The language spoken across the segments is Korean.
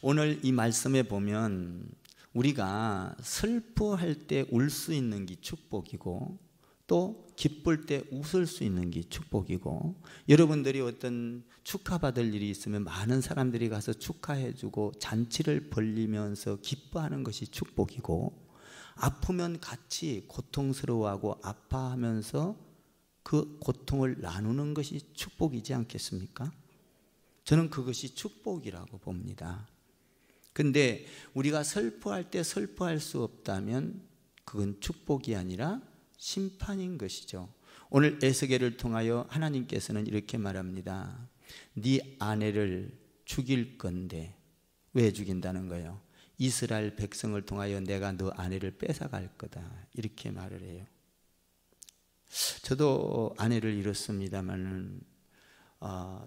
오늘 이 말씀에 보면 우리가 슬퍼할 때 울 수 있는 게 축복이고 또 기쁠 때 웃을 수 있는 게 축복이고, 여러분들이 어떤 축하받을 일이 있으면 많은 사람들이 가서 축하해주고 잔치를 벌리면서 기뻐하는 것이 축복이고, 아프면 같이 고통스러워하고 아파하면서 그 고통을 나누는 것이 축복이지 않겠습니까? 저는 그것이 축복이라고 봅니다. 근데 우리가 슬퍼할 때 슬퍼할 수 없다면 그건 축복이 아니라 심판인 것이죠. 오늘 에스겔을 통하여 하나님께서는 이렇게 말합니다. 네 아내를 죽일 건데. 왜 죽인다는 거예요? 이스라엘 백성을 통하여 내가 너 아내를 뺏어갈 거다, 이렇게 말을 해요. 저도 아내를 잃었습니다만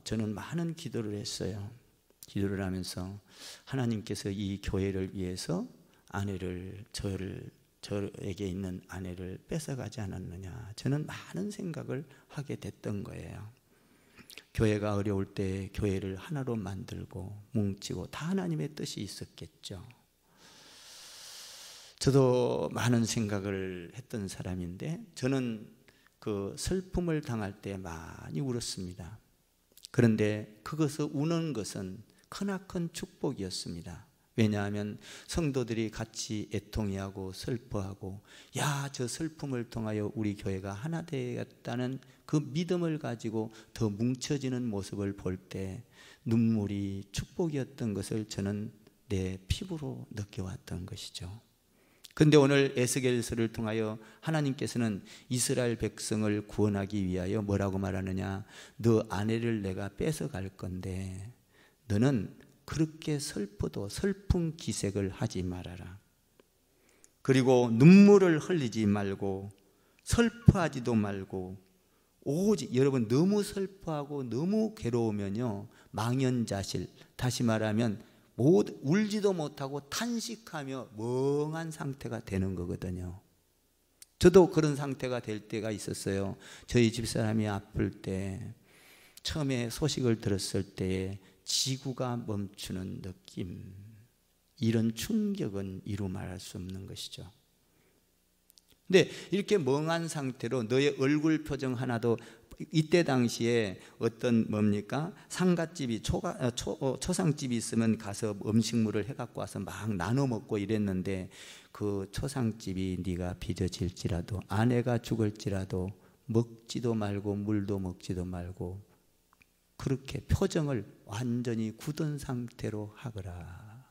저는 많은 기도를 했어요. 기도를 하면서 하나님께서 이 교회를 위해서 아내를 저에게 있는 아내를 뺏어가지 않았느냐, 저는 많은 생각을 하게 됐던 거예요. 교회가 어려울 때 교회를 하나로 만들고 뭉치고 다 하나님의 뜻이 있었겠죠. 저도 많은 생각을 했던 사람인데 저는 그 슬픔을 당할 때 많이 울었습니다. 그런데 그것을 우는 것은 크나큰 축복이었습니다. 왜냐하면 성도들이 같이 애통해하고 슬퍼하고, 야, 저 슬픔을 통하여 우리 교회가 하나 되었다는 그 믿음을 가지고 더 뭉쳐지는 모습을 볼 때 눈물이 축복이었던 것을 저는 내 피부로 느껴왔던 것이죠. 그런데 오늘 에스겔서를 통하여 하나님께서는 이스라엘 백성을 구원하기 위하여 뭐라고 말하느냐, 너 아내를 내가 뺏어갈 건데 너는 그렇게 슬퍼도 슬픈 기색을 하지 말아라. 그리고 눈물을 흘리지 말고 슬퍼하지도 말고, 오직 여러분 너무 슬퍼하고 너무 괴로우면요 망연자실, 다시 말하면 울지도 못하고 탄식하며 멍한 상태가 되는 거거든요. 저도 그런 상태가 될 때가 있었어요. 저희 집사람이 아플 때 처음에 소식을 들었을 때에 지구가 멈추는 느낌, 이런 충격은 이루 말할 수 없는 것이죠. 근데 이렇게 멍한 상태로 너의 얼굴 표정 하나도, 이때 당시에 어떤 뭡니까? 상갓집이 초상집이 있으면 가서 음식물을 해갖고 와서 막 나눠 먹고 이랬는데, 그 초상집이 네가 빚어질지라도 아내가 죽을지라도 먹지도 말고 물도 먹지도 말고 그렇게 표정을 완전히 굳은 상태로 하거라.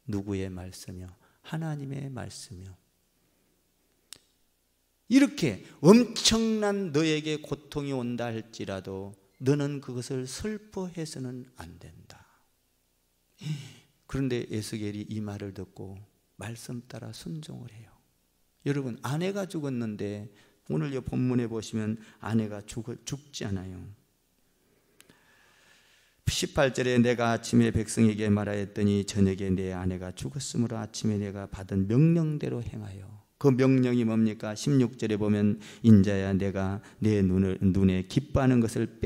누구의 말씀이요? 하나님의 말씀이요. 이렇게 엄청난 너에게 고통이 온다 할지라도 너는 그것을 슬퍼해서는 안 된다. 그런데 에스겔이 이 말을 듣고 말씀 따라 순종을 해요. 여러분, 아내가 죽었는데 오늘 이 본문에 보시면 아내가 죽지 않아요. 18절에 내가 아침에 백성에게 말하였더니 저녁에 내 아내가 죽었으므로 아침에 내가 받은 명령대로 행하여. 그 명령이 뭡니까? 16절에 보면 인자야 내가 내 눈에 기뻐하는 것을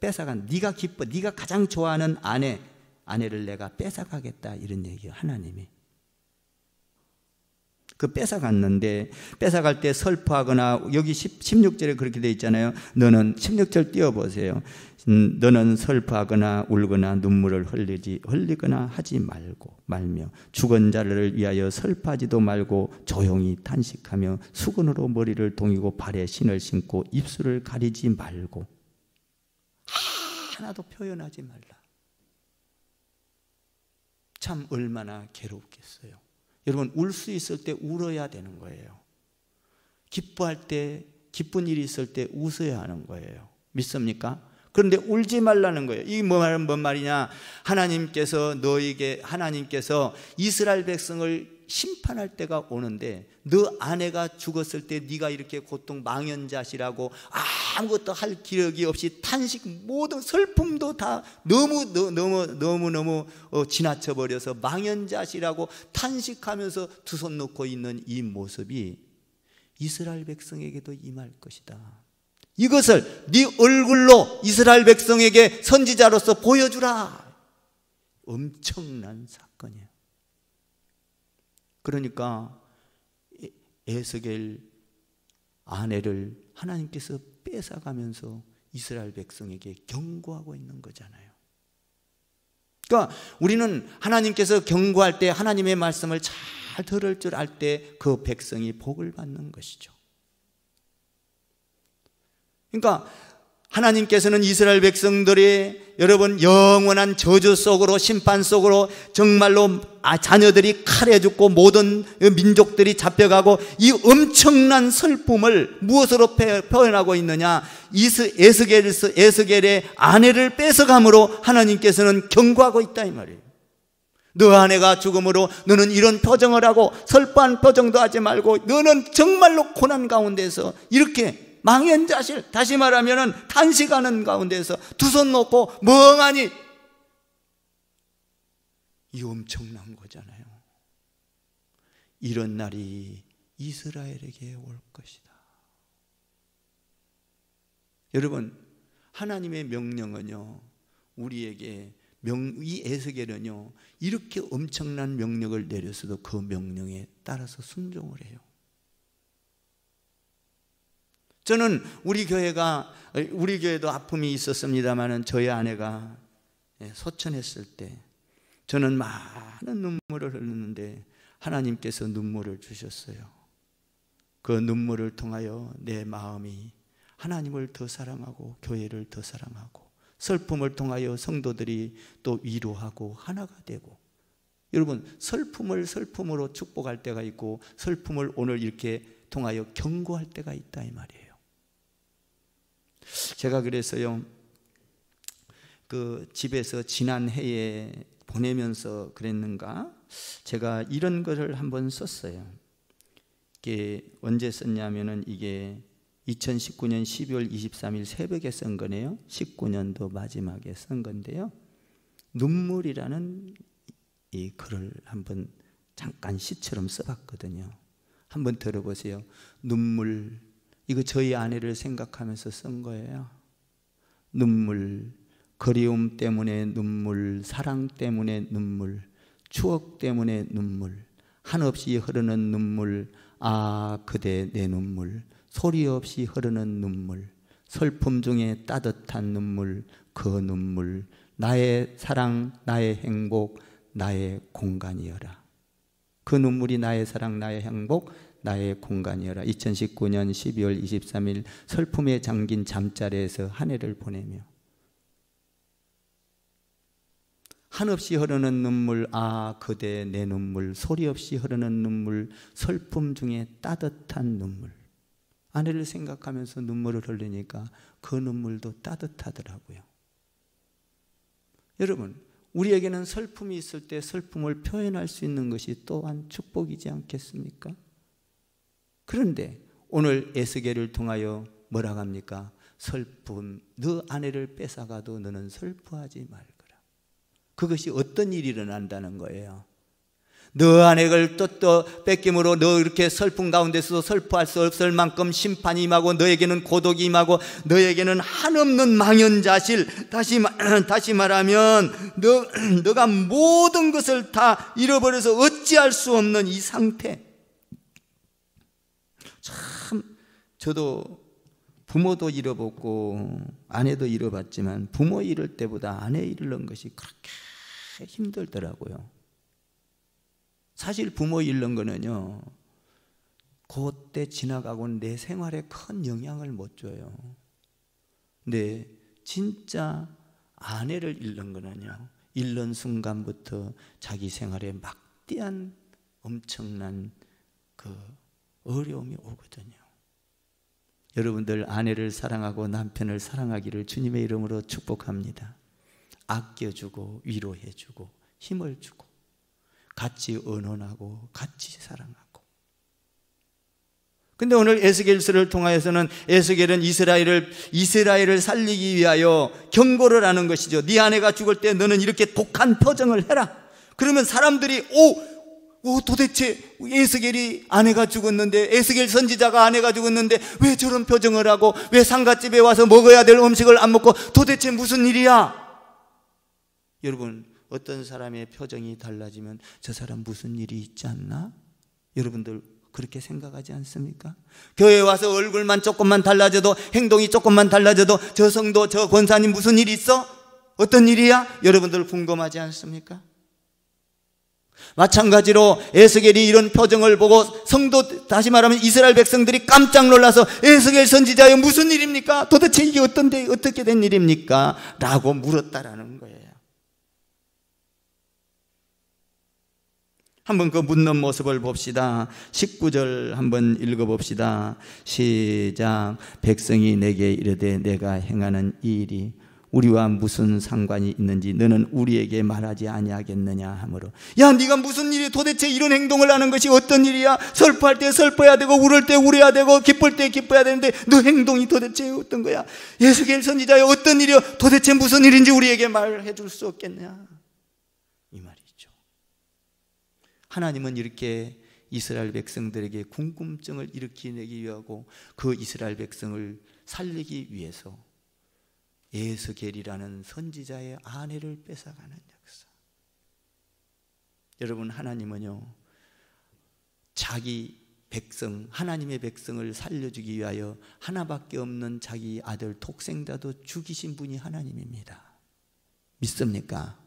뺏어간, 네가 기뻐, 네가 가장 좋아하는 아내를 내가 뺏어가겠다, 이런 얘기예요. 하나님이 그 뺏어갔는데, 뺏어갈 때 슬퍼하거나, 여기 16절에 그렇게 되어 있잖아요. 너는 16절 띄워보세요. 너는 슬퍼하거나 울거나 눈물을 흘리거나 하지 말며 죽은 자를 위하여 슬퍼하지도 말고 조용히 탄식하며 수건으로 머리를 동이고 발에 신을 신고 입술을 가리지 말고, 하나도 표현하지 말라. 참 얼마나 괴롭겠어요. 여러분, 울 수 있을 때 울어야 되는 거예요. 기뻐할 때, 기쁜 일이 있을 때 웃어야 하는 거예요. 믿습니까? 그런데 울지 말라는 거예요. 이게 뭔 말이냐? 하나님께서 이스라엘 백성을 심판할 때가 오는데, 너 아내가 죽었을 때 네가 이렇게 고통, 망연자실하고 아무것도 할 기력이 없이 탄식, 모든 슬픔도 다 너무 지나쳐 버려서 망연자실하고 탄식하면서 두 손 놓고 있는 이 모습이 이스라엘 백성에게도 임할 것이다. 이것을 네 얼굴로 이스라엘 백성에게 선지자로서 보여주라. 엄청난 사건이에요. 그러니까 에스겔 아내를 하나님께서 뺏어가면서 이스라엘 백성에게 경고하고 있는 거잖아요. 그러니까 우리는 하나님께서 경고할 때 하나님의 말씀을 잘 들을 줄 알 때 그 백성이 복을 받는 것이죠. 그러니까 하나님께서는 이스라엘 백성들이 여러분 영원한 저주 속으로 심판 속으로 정말로 자녀들이 칼에 죽고 모든 민족들이 잡혀가고 이 엄청난 슬픔을 무엇으로 표현하고 있느냐? 에스겔의 아내를 뺏어감으로 하나님께서는 경고하고 있다 이 말이에요. 너 아내가 죽음으로 너는 이런 표정을 하고 슬퍼한 표정도 하지 말고 너는 정말로 고난 가운데서 이렇게 망연자실, 다시 말하면 탄식하는 가운데서 두 손 놓고 멍하니, 이 엄청난 거잖아요. 이런 날이 이스라엘에게 올 것이다. 여러분, 하나님의 명령은요, 우리에게 이 에스겔은요 이렇게 엄청난 명령을 내렸어도 그 명령에 따라서 순종을 해요. 저는 우리 교회도 아픔이 있었습니다만은 저희 아내가 소천했을 때 저는 많은 눈물을 흘렸는데 하나님께서 눈물을 주셨어요. 그 눈물을 통하여 내 마음이 하나님을 더 사랑하고 교회를 더 사랑하고 슬픔을 통하여 성도들이 또 위로하고 하나가 되고, 여러분 슬픔을 슬픔으로 축복할 때가 있고 슬픔을 오늘 이렇게 통하여 경고할 때가 있다 이 말이에요. 제가 그래서요 그 집에서 지난 해에 보내면서 그랬는가 제가 이런 거를 한번 썼어요. 이게 언제 썼냐면은 이게 2019년 12월 23일 새벽에 쓴 거네요. 19년도 마지막에 쓴 건데요. 눈물이라는 이 글을 한번 잠깐 시처럼 써봤거든요. 한번 들어보세요. 눈물, 이거 저희 아내를 생각하면서 쓴 거예요. 눈물, 그리움 때문에 눈물, 사랑 때문에 눈물, 추억 때문에 눈물, 한없이 흐르는 눈물, 아 그대 내 눈물, 소리 없이 흐르는 눈물, 슬픔 중에 따뜻한 눈물, 그 눈물, 나의 사랑, 나의 행복, 나의 공간이여라. 그 눈물이 나의 사랑, 나의 행복, 나의 공간이여라. 2019년 12월 23일 슬픔에 잠긴 잠자리에서 한 해를 보내며 한없이 흐르는 눈물, 아 그대 내 눈물, 소리 없이 흐르는 눈물, 슬픔 중에 따뜻한 눈물. 아내를 생각하면서 눈물을 흘리니까 그 눈물도 따뜻하더라고요. 여러분, 우리에게는 슬픔이 있을 때 슬픔을 표현할 수 있는 것이 또한 축복이지 않겠습니까? 그런데 오늘 에스겔을 통하여 뭐라고 합니까? 슬픔, 너 아내를 뺏어가도 너는 슬퍼하지 말거라. 그것이 어떤 일이 일어난다는 거예요? 너 아내를 또 뺏김으로 너 이렇게 슬픔 가운데서도 슬퍼할 수 없을 만큼 심판이 임하고 너에게는 고독이 임하고 너에게는 한없는 망연자실, 다시 말하면 너가 모든 것을 다 잃어버려서 어찌할 수 없는 이 상태. 참 저도 부모도 잃어봤고 아내도 잃어봤지만 부모 잃을 때보다 아내 잃는 것이 그렇게 힘들더라고요. 사실 부모 잃는 거는요 그때 지나가고는 내 생활에 큰 영향을 못 줘요. 근데 진짜 아내를 잃는 거는요 잃는 순간부터 자기 생활에 막대한 엄청난 그 어려움이 오거든요. 여러분들 아내를 사랑하고 남편을 사랑하기를 주님의 이름으로 축복합니다. 아껴주고 위로해주고 힘을 주고 같이 언언하고 같이 사랑하고. 근데 오늘 에스겔서를 통하여서는 에스겔은 이스라엘을 살리기 위하여 경고를 하는 것이죠. 네 아내가 죽을 때 너는 이렇게 독한 표정을 해라. 그러면 사람들이 도대체 에스겔이 아내가 죽었는데, 에스겔 선지자가 아내가 죽었는데 왜 저런 표정을 하고 왜 상갓집에 와서 먹어야 될 음식을 안 먹고 도대체 무슨 일이야? 여러분, 어떤 사람의 표정이 달라지면 저 사람 무슨 일이 있지 않나? 여러분들 그렇게 생각하지 않습니까? 교회 와서 얼굴만 조금만 달라져도, 행동이 조금만 달라져도 저 성도, 저 권사님 무슨 일 있어? 어떤 일이야? 여러분들 궁금하지 않습니까? 마찬가지로 에스겔이 이런 표정을 보고 성도, 다시 말하면 이스라엘 백성들이 깜짝 놀라서 에스겔 선지자여 무슨 일입니까? 도대체 이게 어떻게 된 일입니까? 라고 물었다라는 거예요. 한번 그 묻는 모습을 봅시다. 19절 한번 읽어봅시다. 시작. 백성이 내게 이르되 내가 행하는 이 일이 우리와 무슨 상관이 있는지 너는 우리에게 말하지 아니하겠느냐 하므로, 야 네가 무슨 일이 도대체 이런 행동을 하는 것이 어떤 일이야? 슬퍼할 때 슬퍼해야 되고 울을 때 울어야 되고 기쁠 때 기뻐야 되는데 너 행동이 도대체 어떤 거야? 에스겔 선지자여 어떤 일이야? 도대체 무슨 일인지 우리에게 말해 줄 수 없겠냐? 이 말이죠. 하나님은 이렇게 이스라엘 백성들에게 궁금증을 일으키기 위하고 그 이스라엘 백성을 살리기 위해서 에스겔이라는 선지자의 아내를 뺏어가는 역사. 여러분, 하나님은요 자기 백성, 하나님의 백성을 살려주기 위하여 하나밖에 없는 자기 아들 독생자도 죽이신 분이 하나님입니다. 믿습니까?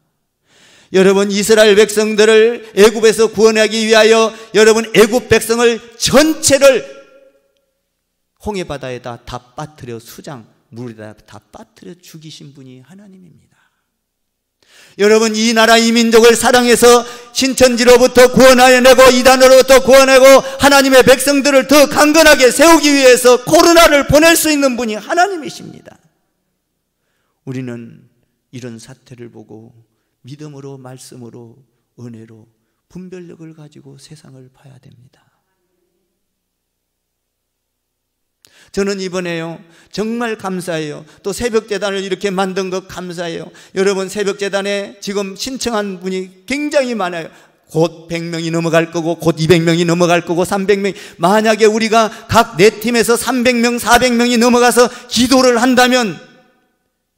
여러분, 이스라엘 백성들을 애굽에서 구원하기 위하여 여러분 애굽 백성을 전체를 홍해바다에다 다 빠뜨려 수장 물에다 다 빠뜨려 죽이신 분이 하나님입니다. 여러분, 이 나라 이 민족을 사랑해서 신천지로부터 구원해내고 이단으로부터 구원하고 하나님의 백성들을 더 강건하게 세우기 위해서 코로나를 보낼 수 있는 분이 하나님이십니다. 우리는 이런 사태를 보고 믿음으로, 말씀으로, 은혜로 분별력을 가지고 세상을 봐야 됩니다. 저는 이번에요 정말 감사해요. 또 새벽재단을 이렇게 만든 것 감사해요. 여러분, 새벽재단에 지금 신청한 분이 굉장히 많아요. 곧 100명이 넘어갈 거고 곧 200명이 넘어갈 거고 300명. 만약에 우리가 각 네 팀에서 300명 400명이 넘어가서 기도를 한다면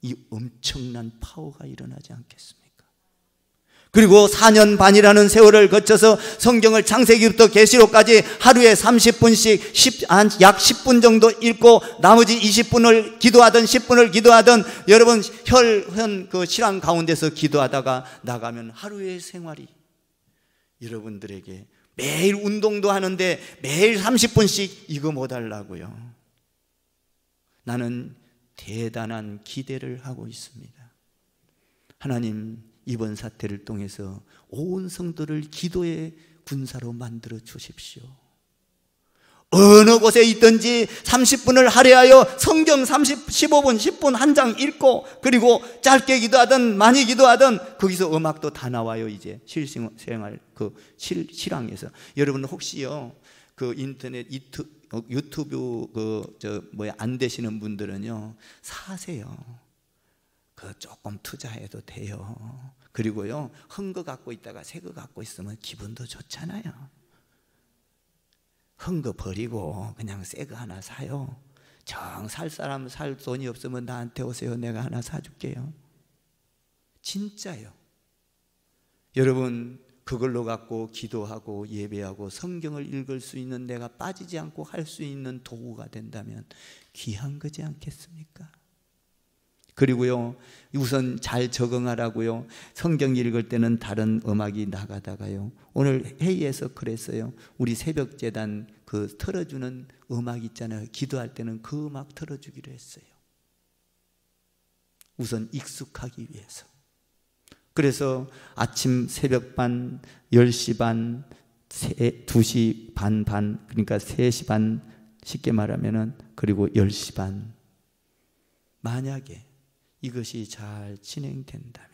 이 엄청난 파워가 일어나지 않겠습니까? 그리고 4년 반이라는 세월을 거쳐서 성경을 창세기부터 계시록까지 하루에 30분씩 약 10분 정도 읽고 나머지 20분을 기도하든 10분을 기도하든 여러분 혈흔 그 실황 가운데서 기도하다가 나가면 하루의 생활이 여러분들에게 매일 운동도 하는데 매일 30분씩 이거 뭐 달라고요? 나는 대단한 기대를 하고 있습니다. 하나님, 이번 사태를 통해서 온 성도를 기도의 군사로 만들어 주십시오. 어느 곳에 있든지 30분을 할애하여 성경 15분 10분 한 장 읽고, 그리고 짧게 기도하든 많이 기도하든 거기서 음악도 다 나와요. 이제 실생활 그 실황에서. 여러분 혹시요 그 인터넷 유튜브 안 되시는 분들은요 사세요. 그 조금 투자해도 돼요. 그리고요 헌 거 갖고 있다가 새 거 갖고 있으면 기분도 좋잖아요. 헌 거 버리고 그냥 새 거 하나 사요. 정 살 사람 살 돈이 없으면 나한테 오세요. 내가 하나 사줄게요. 진짜요. 여러분, 그걸로 갖고 기도하고 예배하고 성경을 읽을 수 있는, 내가 빠지지 않고 할 수 있는 도구가 된다면 귀한 거지 않겠습니까? 그리고요 우선 잘 적응하라고요. 성경 읽을 때는 다른 음악이 나가다가요, 오늘 회의에서 그랬어요. 우리 새벽재단 그 틀어주는 음악 있잖아요. 기도할 때는 그 음악 틀어주기로 했어요. 우선 익숙하기 위해서. 그래서 아침 새벽반, 10시 반, 2시 반, 그러니까 3시 반, 쉽게 말하면은, 그리고 10시 반. 만약에 이것이 잘 진행된다면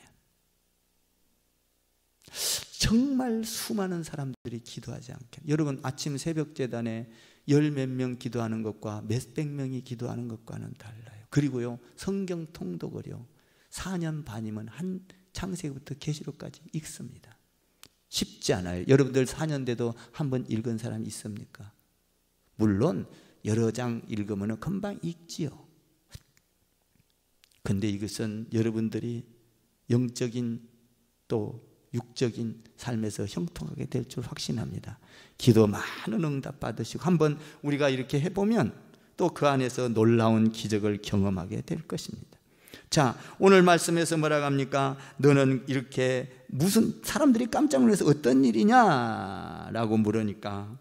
정말 수많은 사람들이 기도하지 않게. 여러분, 아침 새벽 재단에 열 몇 명 기도하는 것과 몇백 명이 기도하는 것과는 달라요. 그리고요 성경 통독을요 4년 반이면 한 창세기부터 계시록까지 읽습니다. 쉽지 않아요. 여러분들 4년 돼도 한 번 읽은 사람 있습니까? 물론 여러 장 읽으면 금방 읽지요. 근데 이것은 여러분들이 영적인 또 육적인 삶에서 형통하게 될 줄 확신합니다. 기도 많은 응답 받으시고 한번 우리가 이렇게 해보면 또 그 안에서 놀라운 기적을 경험하게 될 것입니다. 자, 오늘 말씀에서 뭐라고 합니까? 너는 이렇게 무슨, 사람들이 깜짝 놀라서 어떤 일이냐라고 물으니까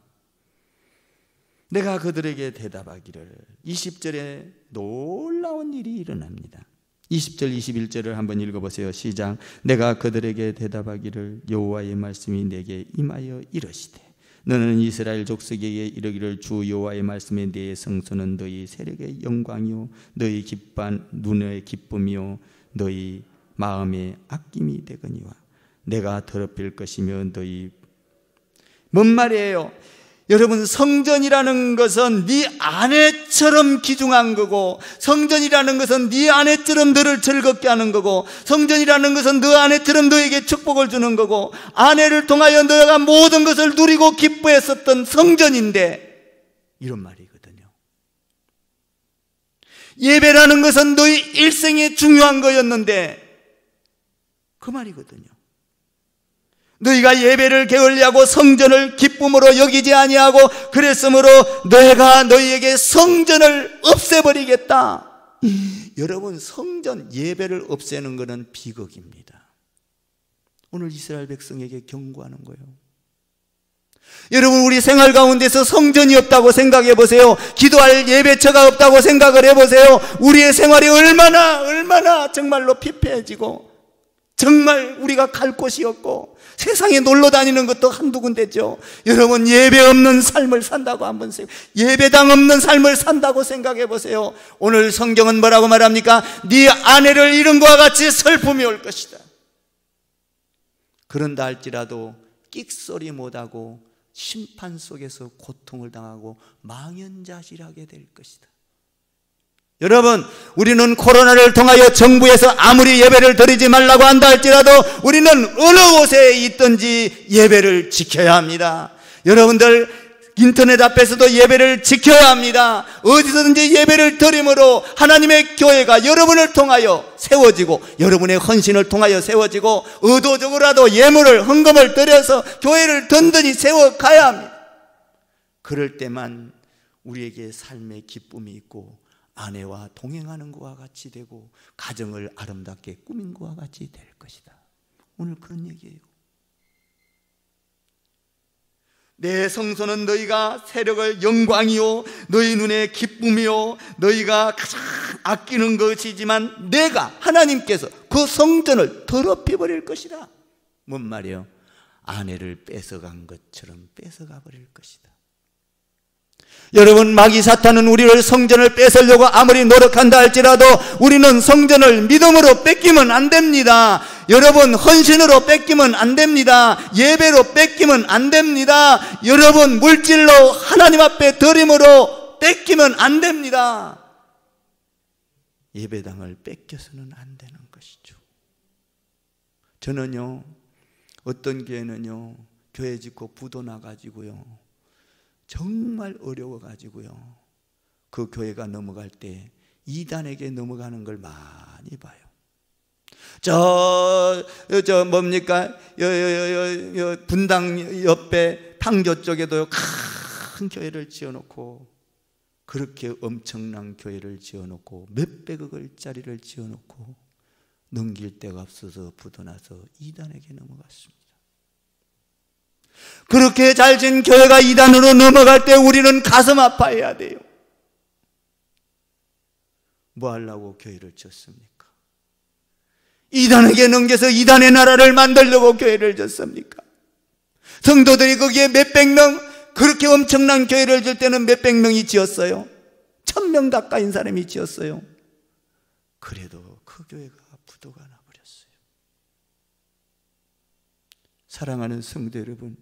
내가 그들에게 대답하기를, 20절에 놀라운 일이 일어납니다. 20절 21절을 한번 읽어보세요. 시작. 내가 그들에게 대답하기를 여호와의 말씀이 내게 임하여 이르시되 너는 이스라엘 족속에게 이르기를 주 여호와의 말씀에 네 성소는 너희 세력의 영광이요 너희 기뻐한 눈의 기쁨이요 너희 마음의 아낌이 되거니와 내가 더럽힐 것이며 너희. 뭔 말이에요? 여러분, 성전이라는 것은 네 아내처럼 귀중한 거고, 성전이라는 것은 네 아내처럼 너를 즐겁게 하는 거고, 성전이라는 것은 너 아내처럼 너에게 축복을 주는 거고, 아내를 통하여 너가 모든 것을 누리고 기뻐했었던 성전인데, 이런 말이거든요. 예배라는 것은 너희 일생에 중요한 거였는데 그 말이거든요. 너희가 예배를 게을리하고 성전을 기쁨으로 여기지 아니하고 그랬으므로 내가 너희에게 성전을 없애버리겠다. 여러분, 성전 예배를 없애는 것은 비극입니다. 오늘 이스라엘 백성에게 경고하는 거예요. 여러분, 우리 생활 가운데서 성전이 없다고 생각해 보세요. 기도할 예배처가 없다고 생각을 해보세요. 우리의 생활이 얼마나 정말로 피폐해지고 정말 우리가 갈 곳이 없고 세상에 놀러 다니는 것도 한두 군데죠. 여러분, 예배 없는 삶을 산다고 한번 예배당 없는 삶을 산다고 생각해 보세요. 오늘 성경은 뭐라고 말합니까? 네 아내를 잃은 것과 같이 슬픔이 올 것이다. 그런다 할지라도 끽소리 못하고 심판 속에서 고통을 당하고 망연자실하게 될 것이다. 여러분, 우리는 코로나를 통하여 정부에서 아무리 예배를 드리지 말라고 한다 할지라도 우리는 어느 곳에 있든지 예배를 지켜야 합니다. 여러분들, 인터넷 앞에서도 예배를 지켜야 합니다. 어디서든지 예배를 드림으로 하나님의 교회가 여러분을 통하여 세워지고 여러분의 헌신을 통하여 세워지고 의도적으로라도 예물을 헌금을 드려서 교회를 든든히 세워가야 합니다. 그럴 때만 우리에게 삶의 기쁨이 있고 아내와 동행하는 것과 같이 되고 가정을 아름답게 꾸민 것과 같이 될 것이다. 오늘 그런 얘기예요. 내 성소는 너희가 세력의 영광이요 너희 눈의 기쁨이요 너희가 가장 아끼는 것이지만 내가 하나님께서 그 성전을 더럽혀 버릴 것이다. 뭔 말이에요? 아내를 뺏어간 것처럼 뺏어가 버릴 것이다. 여러분, 마귀 사탄은 우리를 성전을 뺏으려고 아무리 노력한다 할지라도 우리는 성전을 믿음으로 뺏기면 안 됩니다. 여러분, 헌신으로 뺏기면 안 됩니다. 예배로 뺏기면 안 됩니다. 여러분, 물질로 하나님 앞에 드림으로 뺏기면 안 됩니다. 예배당을 뺏겨서는 안 되는 것이죠. 저는요, 어떤 교회는요, 교회 짓고 부도 나가지고요, 정말 어려워가지고요, 그 교회가 넘어갈 때 이단에게 넘어가는 걸 많이 봐요. 뭡니까? 분당 옆에 판교 쪽에도 큰 교회를 지어놓고, 그렇게 엄청난 교회를 지어놓고 몇백억을 짜리를 지어놓고 넘길 데가 없어서 부도나서 이단에게 넘어갔습니다. 그렇게 잘 진 교회가 이단으로 넘어갈 때 우리는 가슴 아파해야 돼요. 뭐 하려고 교회를 지었습니까? 이단에게 넘겨서 이단의 나라를 만들려고 교회를 지었습니까? 성도들이 거기에 몇백 명, 그렇게 엄청난 교회를 지을 때는 몇백 명이 지었어요. 1000명 가까이인 사람이 지었어요. 그래도 그 교회가 부도가 나버렸어요. 사랑하는 성도 여러분,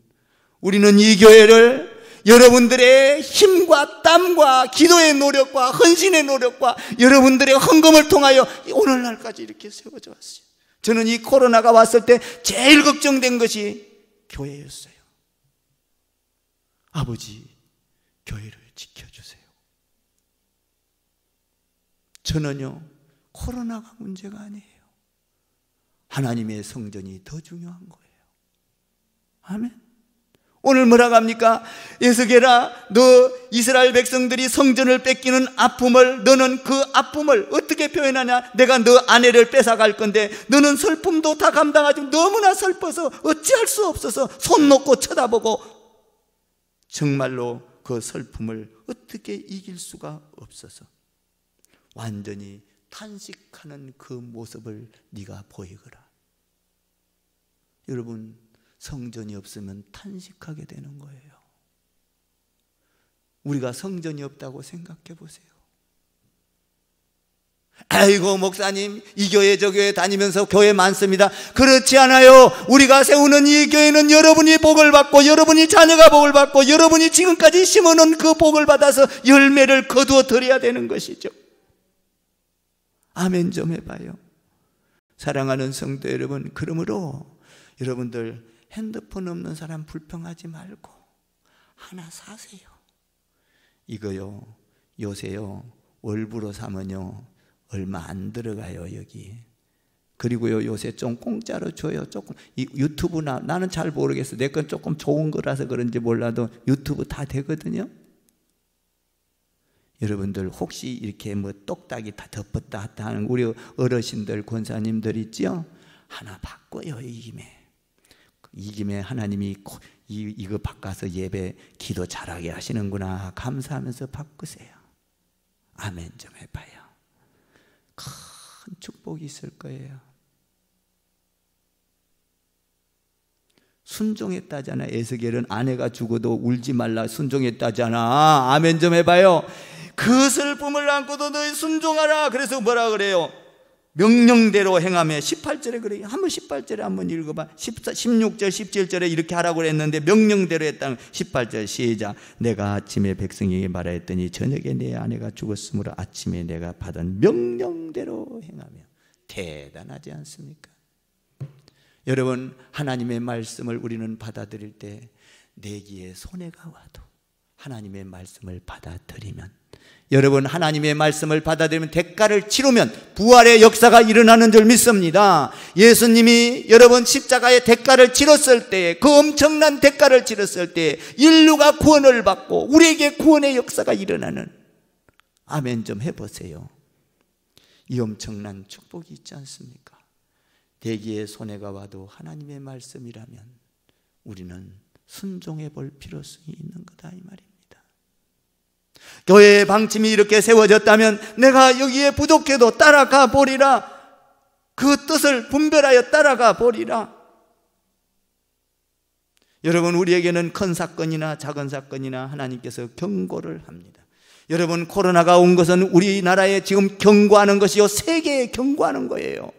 우리는 이 교회를 여러분들의 힘과 땀과 기도의 노력과 헌신의 노력과 여러분들의 헌금을 통하여 오늘날까지 이렇게 세워져 왔어요. 저는 이 코로나가 왔을 때 제일 걱정된 것이 교회였어요. 아버지, 교회를 지켜주세요. 저는요, 코로나가 문제가 아니에요. 하나님의 성전이 더 중요한 거예요. 아멘. 오늘 뭐라고 합니까? 에스겔아, 너 이스라엘 백성들이 성전을 뺏기는 아픔을, 너는 그 아픔을 어떻게 표현하냐? 내가 너 아내를 뺏어갈 건데 너는 슬픔도 다 감당하지 너무나 슬퍼서 어찌할 수 없어서 손 놓고 쳐다보고 정말로 그 슬픔을 어떻게 이길 수가 없어서 완전히 탄식하는 그 모습을 네가 보이거라. 여러분, 성전이 없으면 탄식하게 되는 거예요. 우리가 성전이 없다고 생각해 보세요. 아이고 목사님, 이 교회 저 교회 다니면서 교회 많습니다. 그렇지 않아요. 우리가 세우는 이 교회는 여러분이 복을 받고, 여러분이 자녀가 복을 받고, 여러분이 지금까지 심어놓은 그 복을 받아서 열매를 거두어 드려야 되는 것이죠. 아멘 좀 해봐요. 사랑하는 성도 여러분, 그러므로 여러분들 핸드폰 없는 사람 불평하지 말고 하나 사세요. 이거요, 요새요 월부로 사면요 얼마 안 들어가요 여기. 그리고요 요새 좀 공짜로 줘요. 조금 이 유튜브 나는 잘 모르겠어. 내 건 조금 좋은 거라서 그런지 몰라도 유튜브 다 되거든요. 여러분들 혹시 이렇게 뭐 똑딱이 다 덮었다 했다 하는 우리 어르신들 권사님들 있죠? 하나 바꿔요. 이 김에 하나님이 이거 바꿔서 예배 기도 잘하게 하시는구나 감사하면서 바꾸세요. 아멘 좀 해봐요. 큰 축복이 있을 거예요. 순종했다잖아. 에스겔은 아내가 죽어도 울지 말라 순종했다잖아. 아멘 좀 해봐요. 그 슬픔을 안고도 너희 순종하라. 그래서 뭐라 그래요? 명령대로 행하며 18절에 그래요. 한번 18절에 한번 읽어봐. 16절 17절에 이렇게 하라고 그랬는데 명령대로 했다는 18절 시작. 내가 아침에 백성에게 말하였더니 저녁에 내 아내가 죽었으므로 아침에 내가 받은 명령대로 행하며. 대단하지 않습니까? 여러분, 하나님의 말씀을 우리는 받아들일 때 내기에 손해가 와도 하나님의 말씀을 받아들이면, 여러분 하나님의 말씀을 받아들이면 대가를 치르면 부활의 역사가 일어나는 줄 믿습니다. 예수님이 여러분 십자가의 대가를 치렀을 때에, 그 엄청난 대가를 치렀을 때에 인류가 구원을 받고 우리에게 구원의 역사가 일어나는, 아멘 좀 해보세요. 이 엄청난 축복이 있지 않습니까? 대기에 손해가 와도 하나님의 말씀이라면 우리는 순종해 볼 필요성이 있는 거다 이 말입니다. 교회의 방침이 이렇게 세워졌다면 내가 여기에 부족해도 따라가 보리라. 그 뜻을 분별하여 따라가 보리라. 여러분, 우리에게는 큰 사건이나 작은 사건이나 하나님께서 경고를 합니다. 여러분, 코로나가 온 것은 우리나라에 지금 경고하는 것이요, 세계에 경고하는 거예요.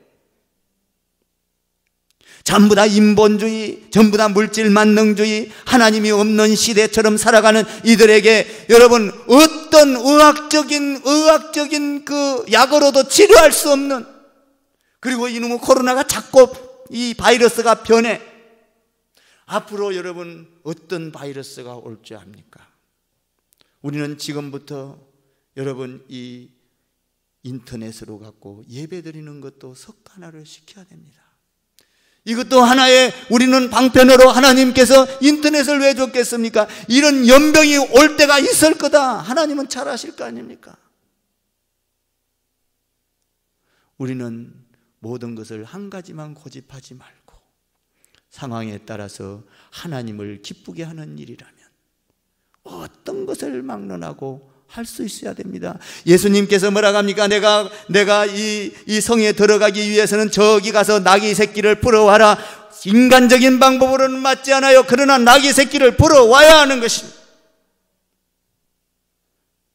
전부 다 인본주의, 전부 다 물질 만능주의, 하나님이 없는 시대처럼 살아가는 이들에게 여러분 어떤 의학적인 그 약으로도 치료할 수 없는, 그리고 이놈의 코로나가 자꾸 이 바이러스가 변해. 앞으로 여러분 어떤 바이러스가 올 줄 압니까? 우리는 지금부터 여러분 이 인터넷으로 갖고 예배 드리는 것도 습관화를 시켜야 됩니다. 이것도 하나의, 우리는 방편으로 하나님께서 인터넷을 왜 줬겠습니까? 이런 연병이 올 때가 있을 거다. 하나님은 잘 아실 거 아닙니까? 우리는 모든 것을 한 가지만 고집하지 말고 상황에 따라서 하나님을 기쁘게 하는 일이라면 어떤 것을 막론하고 할 수 있어야 됩니다. 예수님께서 뭐라고 합니까? 내가 이 성에 들어가기 위해서는 저기 가서 나귀 새끼를 풀어와라. 인간적인 방법으로는 맞지 않아요. 그러나 나귀 새끼를 풀어와야 하는 것입니다.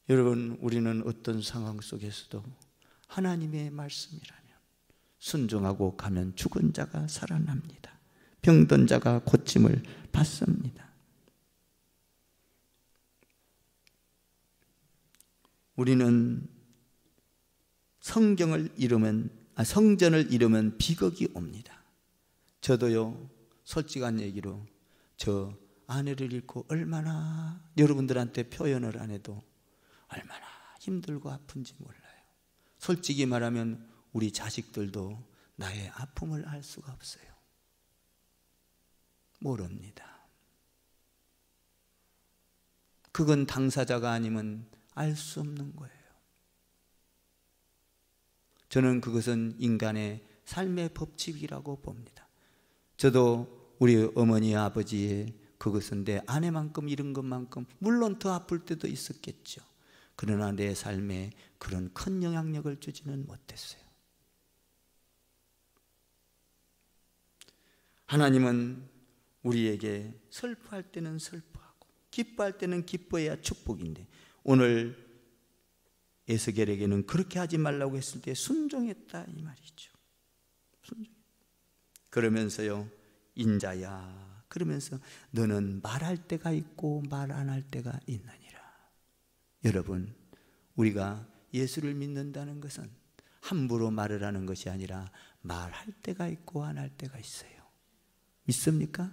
여러분, 우리는 어떤 상황 속에서도 하나님의 말씀이라면 순종하고 가면 죽은 자가 살아납니다. 병든 자가 고침을 받습니다. 우리는 성전을 잃으면 비극이 옵니다. 저도요, 솔직한 얘기로 저 아내를 잃고 얼마나, 여러분들한테 표현을 안 해도 얼마나 힘들고 아픈지 몰라요. 솔직히 말하면 우리 자식들도 나의 아픔을 알 수가 없어요. 모릅니다. 그건 당사자가 아니면 알 수 없는 거예요. 저는 그것은 인간의 삶의 법칙이라고 봅니다. 저도 우리 어머니 아버지의 그것은 내 아내만큼 이런 것만큼 물론 더 아플 때도 있었겠죠. 그러나 내 삶에 그런 큰 영향력을 주지는 못했어요. 하나님은 우리에게 슬퍼할 때는 슬퍼하고 기뻐할 때는 기뻐해야 축복인데, 오늘 에스겔에게는 그렇게 하지 말라고 했을 때 순종했다 이 말이죠. 그러면서요, 인자야, 그러면서 너는 말할 때가 있고 말 안 할 때가 있느니라. 여러분, 우리가 예수를 믿는다는 것은 함부로 말을 하는 것이 아니라 말할 때가 있고 안 할 때가 있어요. 믿습니까?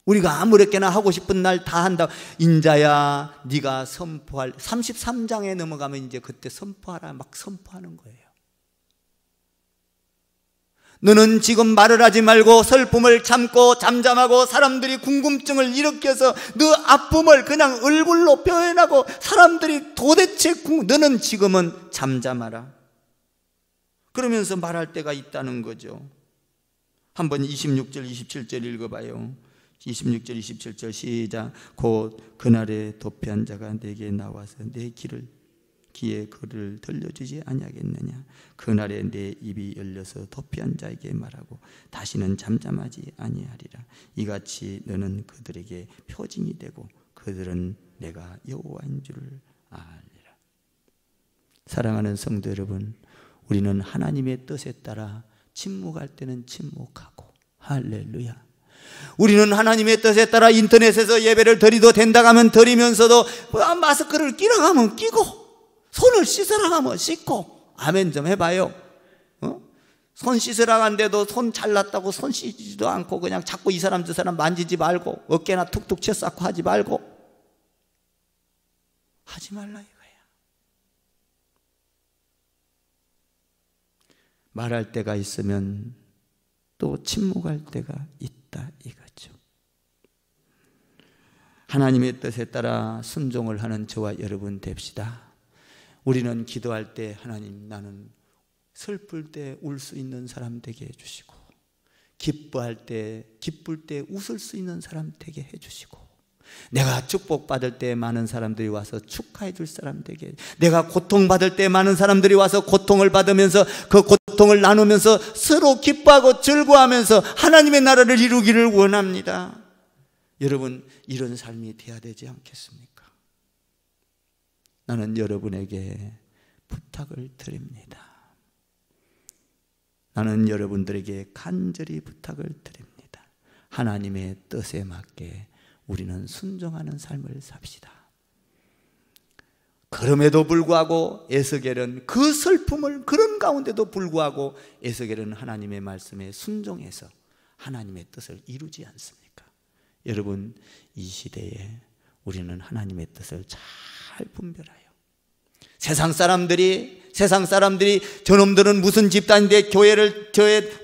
우리가 아무렇게나 하고 싶은 날 다 한다. 인자야, 네가 선포할 33장에 넘어가면 이제 그때 선포하라 막 선포하는 거예요. 너는 지금 말을 하지 말고 슬픔을 참고 잠잠하고 사람들이 궁금증을 일으켜서 너 아픔을 그냥 얼굴로 표현하고 사람들이 도대체 너는 지금은 잠잠하라. 그러면서 말할 때가 있다는 거죠. 한번 26절 27절 읽어봐요. 26절 27절 시작. 곧 그날에 도피한 자가 내게 나와서 내 귀에 글을 들려주지 아니하겠느냐. 그날에 내 입이 열려서 도피한 자에게 말하고 다시는 잠잠하지 아니하리라. 이같이 너는 그들에게 표징이 되고 그들은 내가 여호와인 줄을 알리라. 사랑하는 성도 여러분, 우리는 하나님의 뜻에 따라 침묵할 때는 침묵하고, 할렐루야, 우리는 하나님의 뜻에 따라 인터넷에서 예배를 드리도 된다 하면 드리면서도 마스크를 끼라고 하면 끼고 손을 씻으라고 하면 씻고, 아멘 좀 해봐요. 손 씻으라고 하는데도 손 잘났다고 손 씻지도 않고 그냥 자꾸 이 사람 저 사람 만지지 말고 어깨나 툭툭 쳐 쌓고 하지 말고 하지 말라 이거야. 말할 때가 있으면 또 침묵할 때가 있다 이거죠. 하나님의 뜻에 따라 순종을 하는 저와 여러분 됩시다. 우리는 기도할 때 하나님, 나는 슬플 때 울 수 있는 사람 되게 해주시고 기뻐할 때 기쁠 때 웃을 수 있는 사람 되게 해주시고, 내가 축복받을 때 많은 사람들이 와서 축하해 줄 사람 되게, 내가 고통받을 때 많은 사람들이 와서 고통을 받으면서 그 고통을 나누면서 서로 기뻐하고 즐거워하면서 하나님의 나라를 이루기를 원합니다. 여러분, 이런 삶이 돼야 되지 않겠습니까? 나는 여러분에게 부탁을 드립니다. 나는 여러분들에게 간절히 부탁을 드립니다. 하나님의 뜻에 맞게 우리는 순종하는 삶을 삽시다. 그럼에도 불구하고 에스겔은 그 슬픔을 그런 가운데도 불구하고 에스겔은 하나님의 말씀에 순종해서 하나님의 뜻을 이루지 않습니까? 여러분, 이 시대에 우리는 하나님의 뜻을 잘 분별하여, 세상 사람들이 저놈들은 무슨 집단인데 교회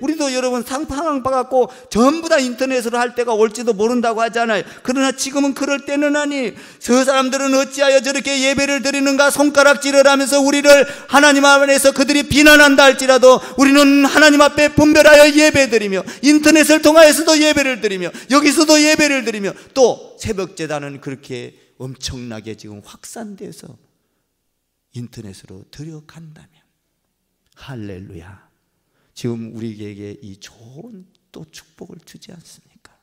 우리도 여러분 상황 봐갖고 전부 다 인터넷으로 할 때가 올지도 모른다고 하잖아요. 그러나 지금은 그럴 때는 아니. 저 사람들은 어찌하여 저렇게 예배를 드리는가 손가락질을 하면서 우리를 하나님 안에서 그들이 비난한다 할지라도 우리는 하나님 앞에 분별하여 예배드리며 인터넷을 통하여서도 예배를 드리며 여기서도 예배를 드리며 또 새벽제단은 그렇게 엄청나게 지금 확산돼서 인터넷으로 들여간다면, 할렐루야, 지금 우리에게 이 좋은 또 축복을 주지 않습니까?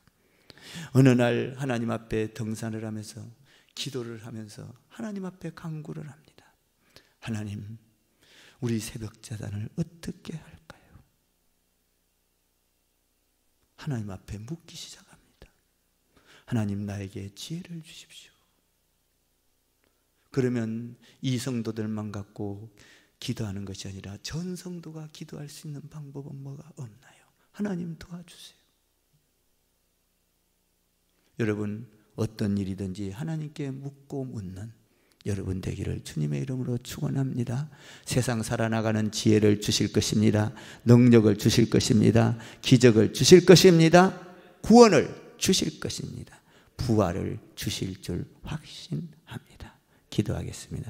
어느 날 하나님 앞에 등산을 하면서 기도를 하면서 하나님 앞에 간구를 합니다. 하나님, 우리 새벽제단을 어떻게 할까요? 하나님 앞에 묻기 시작합니다. 하나님, 나에게 지혜를 주십시오. 그러면 이 성도들만 갖고 기도하는 것이 아니라 전 성도가 기도할 수 있는 방법은 뭐가 없나요? 하나님 도와주세요. 여러분, 어떤 일이든지 하나님께 묻고 묻는 여러분 되기를 주님의 이름으로 축원합니다. 세상 살아나가는 지혜를 주실 것입니다. 능력을 주실 것입니다. 기적을 주실 것입니다. 구원을 주실 것입니다. 부활을 주실 줄 확신합니다. 기도하겠습니다.